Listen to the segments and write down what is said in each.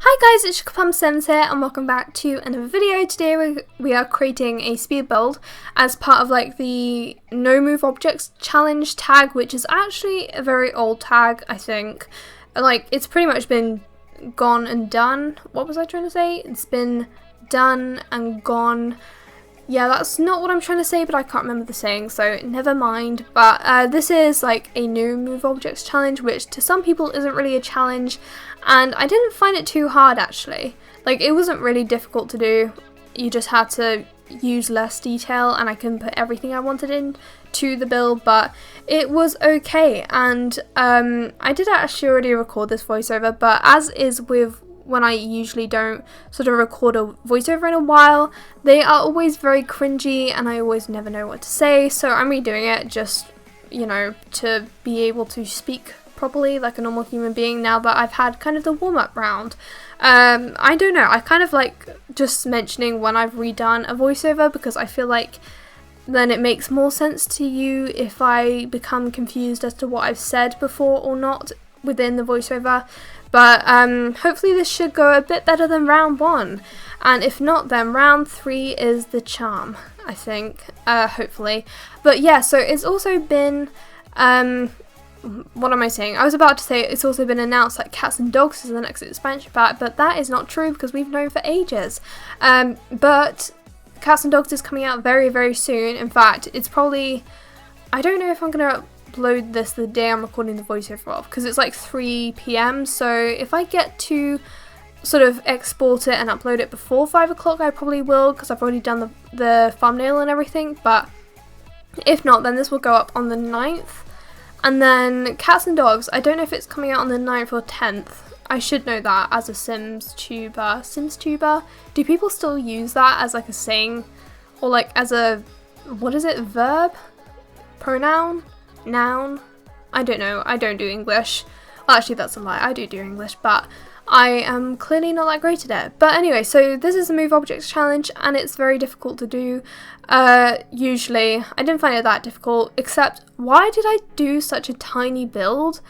Hi guys, it's SugarPlumSims here and welcome back to another video. Today we are creating a speed build as part of like the no move objects challenge tag, which is actually a very old tag, I think. Like, it's pretty much been gone and done. What was I trying to say? It's been done and gone. Yeah, that's not what I'm trying to say, but I can't remember the saying, so never mind. But this is like a new move objects challenge, which to some people isn't really a challenge, and I didn't find it too hard actually. Like, it wasn't really difficult to do. You just had to use less detail, and I can put everything I wanted into the build, but it was okay. And I did actually already record this voiceover, but as is with when I usually don't sort of record a voiceover in a while, they are always very cringy and I always never know what to say, so I'm redoing it just, you know, to be able to speak properly like a normal human being now that I've had kind of the warm-up round. I don't know, I kind of like just mentioning when I've redone a voiceover because I feel like then it makes more sense to you if I become confused as to what I've said before or not within the voiceover. But hopefully this should go a bit better than round 1, and if not, then round 3 is the charm, I think, hopefully. But yeah, so it's also been, what am I saying? I was about to say it's also been announced that Cats and Dogs is the next expansion pack, but that is not true because we've known for ages. But Cats and Dogs is coming out very, very soon. In fact, it's probably, I don't know if I'm going to upload this the day I'm recording the voiceover of, because it's like 3 PM, so if I get to sort of export it and upload it before 5 o'clock I probably will, because I've already done the thumbnail and everything. But if not, then this will go up on the 9th. And then Cats and Dogs, I don't know if it's coming out on the 9th or 10th. I should know that as a Sims tuber. Do people still use that as like a saying, or like as a, what is it, verb, pronoun, noun? I don't know, I don't do English. Well, actually that's a lie, I do English, but I am clearly not that great at it. But anyway, so this is a move objects challenge and it's very difficult to do. Usually, I didn't find it that difficult, except why did I do such a tiny build?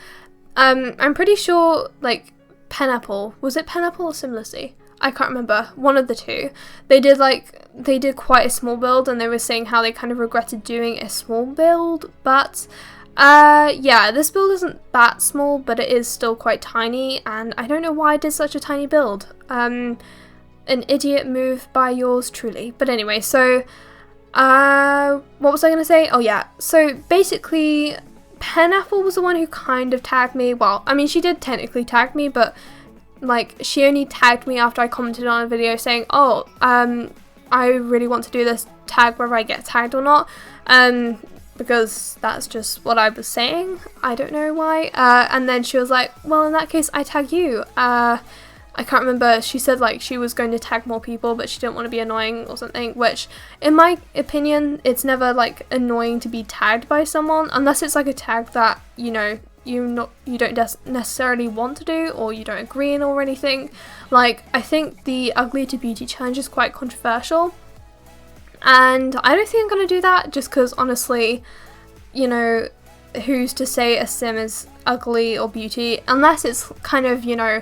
I'm pretty sure like Penapple, was it Penapple or SimSYT? I can't remember, one of the two. They did quite a small build and they were saying how they kind of regretted doing a small build, but yeah, this build isn't that small, but it is still quite tiny, and I don't know why I did such a tiny build. An idiot move by yours truly. But anyway, so what was I going to say? Oh yeah, so basically Penapple was the one who kind of tagged me. Well, I mean, she did technically tag me, but like, she only tagged me after I commented on a video saying, oh, I really want to do this tag whether I get tagged or not, because that's just what I was saying. I don't know why. And then she was like, well, in that case, I tag you. I can't remember, she said like she was going to tag more people, but she didn't want to be annoying or something, which in my opinion, it's never like annoying to be tagged by someone, unless it's like a tag that, you know, you don't necessarily want to do, or you don't agree in or anything. Like, I think the ugly to beauty challenge is quite controversial, and I don't think I'm going to do that, just because honestly, you know, who's to say a sim is ugly or beauty, unless it's kind of, you know,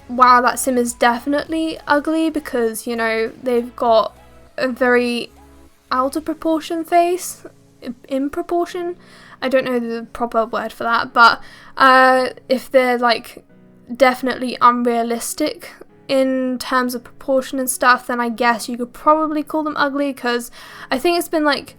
wow, that sim is definitely ugly because, you know, they've got a very out of proportion face, in proportion, I don't know the proper word for that, but if they're like definitely unrealistic in terms of proportion and stuff, then I guess you could probably call them ugly, because I think it's been like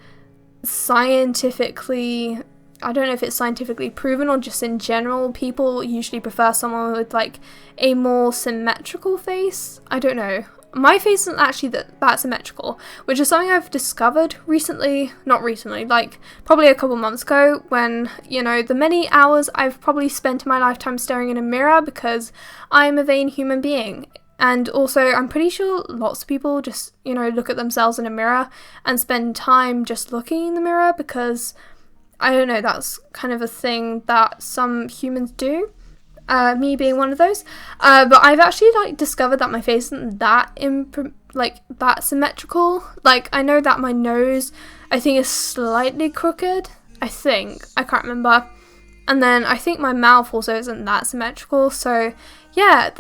scientifically, I don't know if it's scientifically proven or just in general, people usually prefer someone with like a more symmetrical face. I don't know. My face isn't actually that symmetrical, which is something I've discovered recently, not recently, like probably a couple months ago, when, you know, the many hours I've probably spent in my lifetime staring in a mirror because I'm a vain human being. And also, I'm pretty sure lots of people just, you know, look at themselves in a mirror and spend time just looking in the mirror because, I don't know, that's kind of a thing that some humans do. Me being one of those. But I've actually like discovered that my face isn't that that symmetrical. Like, I know that my nose, I think, is slightly crooked. I can't remember. And then I think my mouth also isn't that symmetrical. So yeah,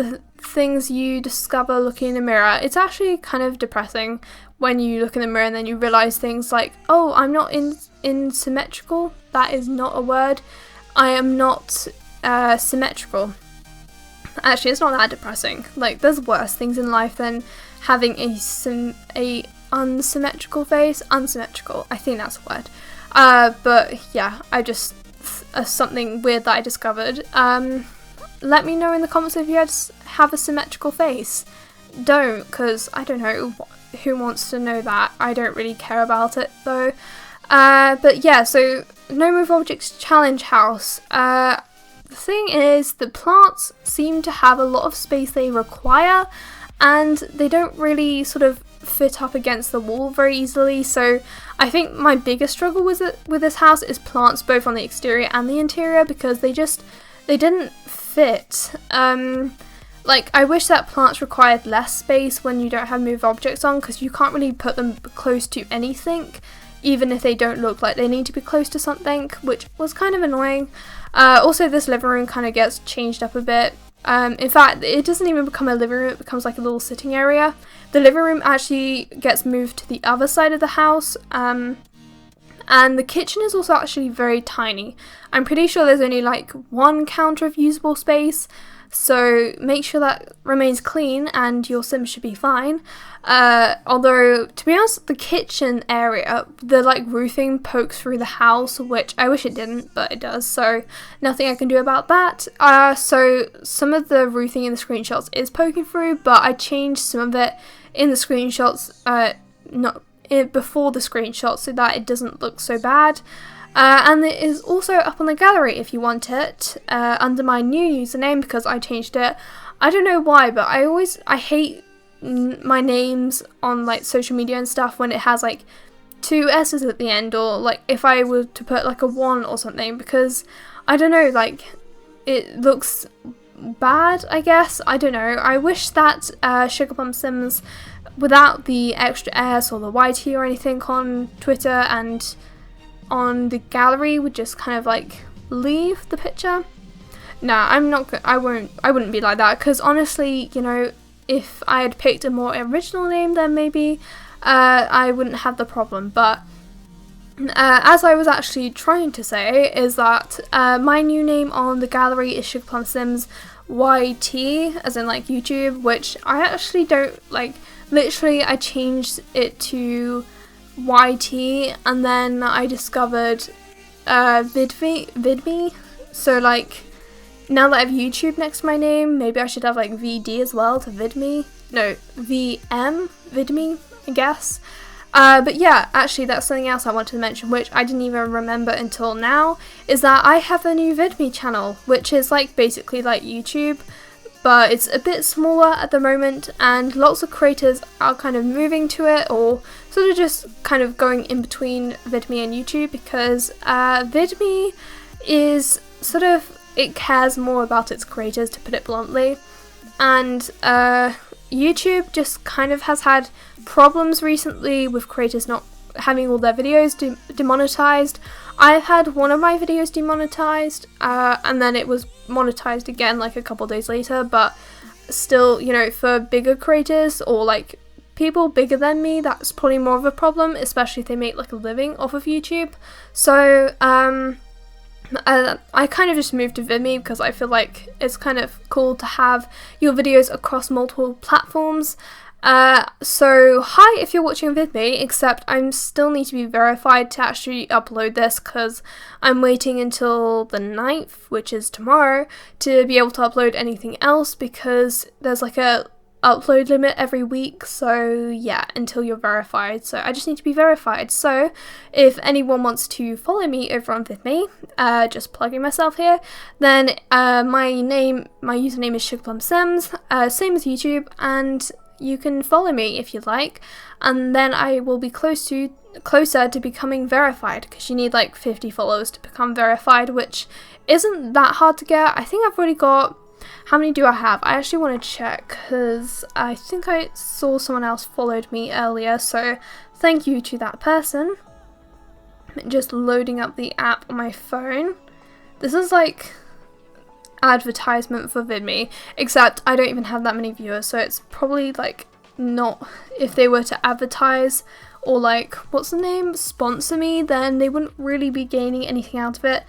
things you discover looking in the mirror. It's actually kind of depressing when you look in the mirror and then you realize things like, oh, I'm not symmetrical. That is not a word. I am not symmetrical. Actually, it's not that depressing. Like, there's worse things in life than having a unsymmetrical face. Unsymmetrical, I think that's a word. But yeah, something weird that I discovered. Let me know in the comments if you have a symmetrical face. Don't, because I don't know who wants to know that. I don't really care about it though. But yeah, so No Move Objects Challenge House. The thing is, the plants seem to have a lot of space they require, and they don't really sort of fit up against the wall very easily. So I think my biggest struggle with this house is plants both on the exterior and the interior, because they didn't fit. Like, I wish that plants required less space when you don't have move objects on, because you can't really put them close to anything, even if they don't look like they need to be close to something, which was kind of annoying. Also, this living room kind of gets changed up a bit. In fact, it doesn't even become a living room, it becomes like a little sitting area. The living room actually gets moved to the other side of the house, and the kitchen is also actually very tiny. I'm pretty sure there's only like one counter of usable space, so make sure that remains clean and your Sims should be fine. Although, to be honest, the kitchen area, the like roofing pokes through the house, which I wish it didn't, but it does, so nothing I can do about that. So some of the roofing in the screenshots is poking through, but I changed some of it in the screenshots, before the screenshot, so that it doesn't look so bad. And it is also up on the gallery if you want it, under my new username, because I changed it. I don't know why, but I hate my names on like social media and stuff when it has like 2 S's at the end, or like if I were to put like a 1 or something, because I don't know, like it looks bad, I guess. I don't know. I wish that SugarPlumSims, without the extra S or the YT or anything on Twitter and on the gallery, would just kind of like leave the picture. Nah, I wouldn't be like that, because honestly, you know, if I had picked a more original name, then maybe I wouldn't have the problem. But as I was actually trying to say, is that my new name on the gallery is SugarPlumSimsYT, as in like YouTube, which I actually don't like. Literally, I changed it to YT, and then I discovered VidMe. So like, now that I have YouTube next to my name, maybe I should have like VD as well to VidMe. No, VidMe, I guess. But yeah, actually that's something else I wanted to mention, which I didn't even remember until now, is that I have a new VidMe channel, which is like basically like YouTube, but it's a bit smaller at the moment, and lots of creators are kind of moving to it, or sort of just kind of going in between VidMe and YouTube, because VidMe is sort of, it cares more about its creators, to put it bluntly, and YouTube just kind of has had problems recently with creators not having all their videos demonetized. I've had one of my videos demonetized, and then it was monetized again like a couple days later, but still, you know, for bigger creators or like people bigger than me, that's probably more of a problem, especially if they make like a living off of YouTube. So I kind of just moved to VidMe because I feel like it's kind of cool to have your videos across multiple platforms. So hi if you're watching on VidMe, except I still need to be verified to actually upload this, because I'm waiting until the 9th, which is tomorrow, to be able to upload anything else, because there's like a upload limit every week. So yeah, until you're verified, so I just need to be verified. So if anyone wants to follow me over on VidMe, just plugging myself here, then my username is SugarPlumSims, same as YouTube, and you can follow me if you'd like, and then I will be closer to becoming verified, because you need like 50 followers to become verified, which isn't that hard to get. I think I've already got, how many do I have? I actually want to check, because I think I saw someone else followed me earlier, so thank you to that person. Just loading up the app on my phone. This is like advertisement for VidMe, except I don't even have that many viewers, so it's probably like not, if they were to advertise or like, what's the name, sponsor me, then they wouldn't really be gaining anything out of it.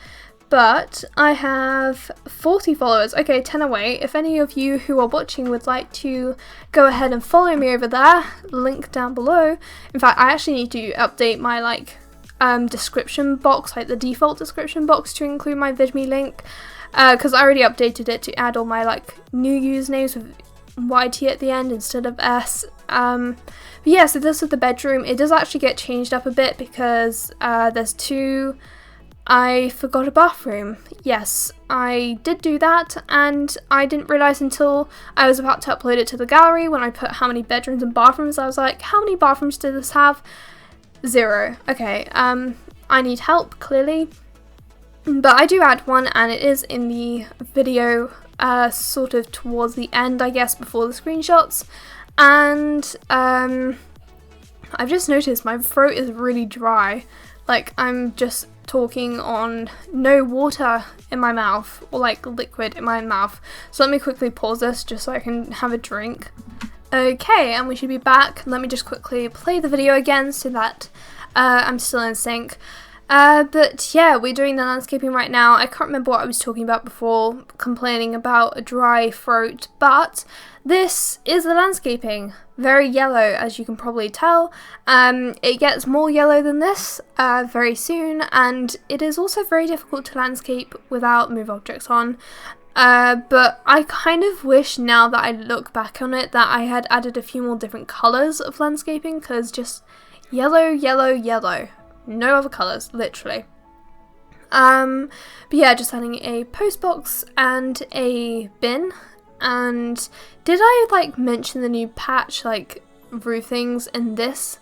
But I have 40 followers. Okay, 10 away. If any of you who are watching would like to go ahead and follow me over there, link down below. In fact, I actually need to update my like description box, like the default description box, to include my VidMe link, because I already updated it to add all my like new usernames with YT at the end instead of S. But yeah, so this is the bedroom. It does actually get changed up a bit because there's two. I forgot a bathroom. Yes, I did do that, and I didn't realise until I was about to upload it to the gallery when I put how many bedrooms and bathrooms. I was like, how many bathrooms does this have? 0. Okay, I need help, clearly. But I do add one, and it is in the video, sort of towards the end, I guess, before the screenshots. And I've just noticed my throat is really dry. Like, I'm just talking on no water in my mouth, or like liquid in my mouth. So let me quickly pause this just so I can have a drink. Okay, and we should be back. Let me just quickly play the video again so that I'm still in sync. But yeah, we're doing the landscaping right now. I can't remember what I was talking about before, complaining about a dry throat, but this is the landscaping. Very yellow, as you can probably tell. It gets more yellow than this very soon, and it is also very difficult to landscape without move objects on. But I kind of wish, now that I look back on it, that I had added a few more different colours of landscaping, because just yellow, yellow, yellow. No other colours, literally. But yeah, just adding a post box and a bin. And did I like mention the new patch, like roof things, in this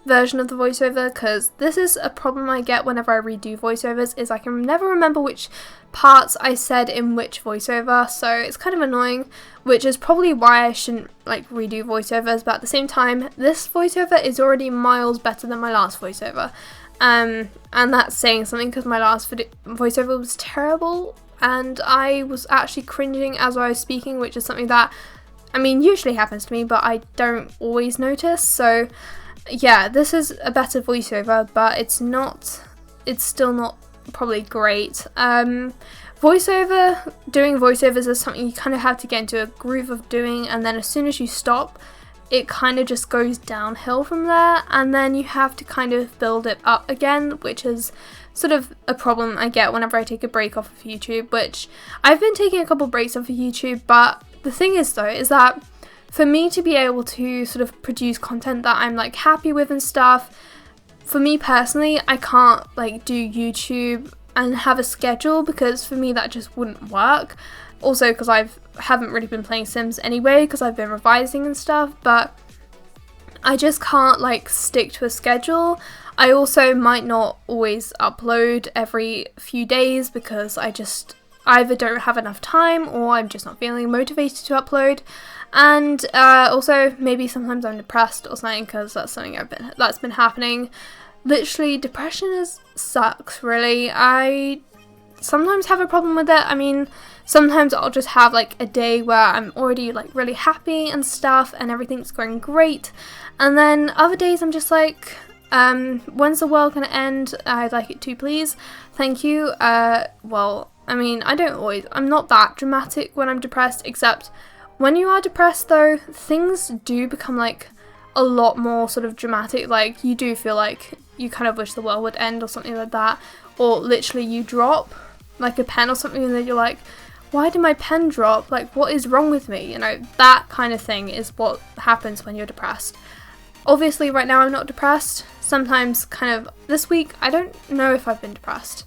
version of the voiceover? Because this is a problem I get whenever I redo voiceovers, is I can never remember which parts I said in which voiceover, so it's kind of annoying, which is probably why I shouldn't like redo voiceovers. But at the same time, this voiceover is already miles better than my last voiceover, and that's saying something, because my last voiceover was terrible, and I was actually cringing as I was speaking, which is something that, I mean, usually happens to me, but I don't always notice. So yeah, this is a better voiceover, but it's still not probably great. Doing voiceovers is something you kind of have to get into a groove of doing, and then as soon as you stop, it kind of just goes downhill from there, and then you have to kind of build it up again, which is sort of a problem I get whenever I take a break off of YouTube, which I've been taking a couple breaks off of YouTube. But the thing is though, is that for me to be able to sort of produce content that I'm like happy with and stuff, for me personally, I can't like do YouTube and have a schedule, because for me that just wouldn't work. Also because I haven't really been playing Sims anyway, because I've been revising and stuff, but I just can't like stick to a schedule. I also might not always upload every few days, because I just either don't have enough time, or I'm just not feeling motivated to upload. And also maybe sometimes I'm depressed or something, because that's something that's been happening. Literally, depression sucks, really. I sometimes have a problem with it. I mean, sometimes I'll just have like a day where I'm already like really happy and stuff, and everything's going great, and then other days I'm just like, when's the world gonna end? I'd like it to, please. Thank you. Well, I mean, I'm not that dramatic when I'm depressed, except when you are depressed though, things do become like a lot more sort of dramatic. Like, you do feel like you kind of wish the world would end or something like that, or literally you drop like a pen or something, and then you're like, why did my pen drop? Like, what is wrong with me? You know, that kind of thing is what happens when you're depressed. Obviously right now I'm not depressed. Sometimes kind of this week, I don't know if I've been depressed.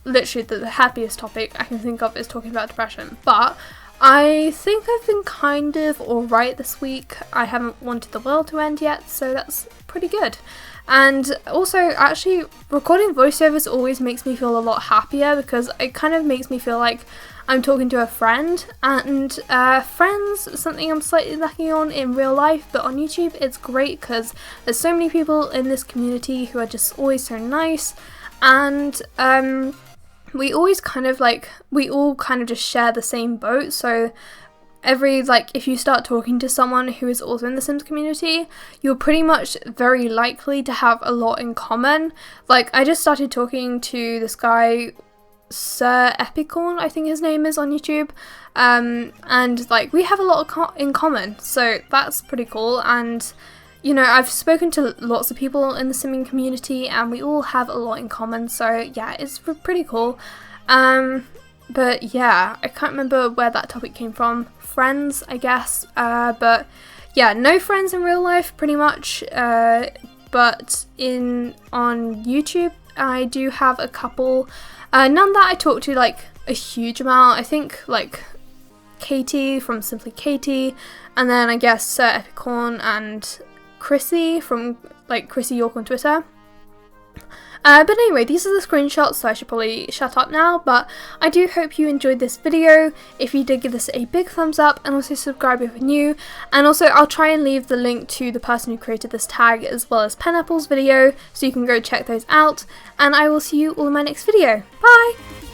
Literally the happiest topic I can think of is talking about depression, but I think I've been kind of alright this week. I haven't wanted the world to end yet, so that's pretty good. And also, actually, recording voiceovers always makes me feel a lot happier, because it kind of makes me feel like I'm talking to a friend, and friends is something I'm slightly lacking on in real life, but on YouTube it's great because there's so many people in this community who are just always so nice, and we always kind of like, we all kind of just share the same boat. So every, like, if you start talking to someone who is also in the Sims community, you're pretty much very likely to have a lot in common. Like, I just started talking to this guy, SourPatchPack, I think his name is on YouTube, and like we have a lot in common, so that's pretty cool. And you know, I've spoken to lots of people in the simming community and we all have a lot in common, so yeah, it's pretty cool. But yeah, I can't remember where that topic came from. Friends, I guess, but yeah, no friends in real life pretty much, but on YouTube I do have a couple. None that I talk to like a huge amount. I think like Katie from Simply Katie, and then I guess SourPatchPack and Chrissy from like Chrissy York on Twitter. But anyway, these are the screenshots, so I should probably shut up now, but I do hope you enjoyed this video. If you did, give this a big thumbs up, and also subscribe if you're new, and also I'll try and leave the link to the person who created this tag as well as Penapple's video, so you can go check those out, and I will see you all in my next video. Bye!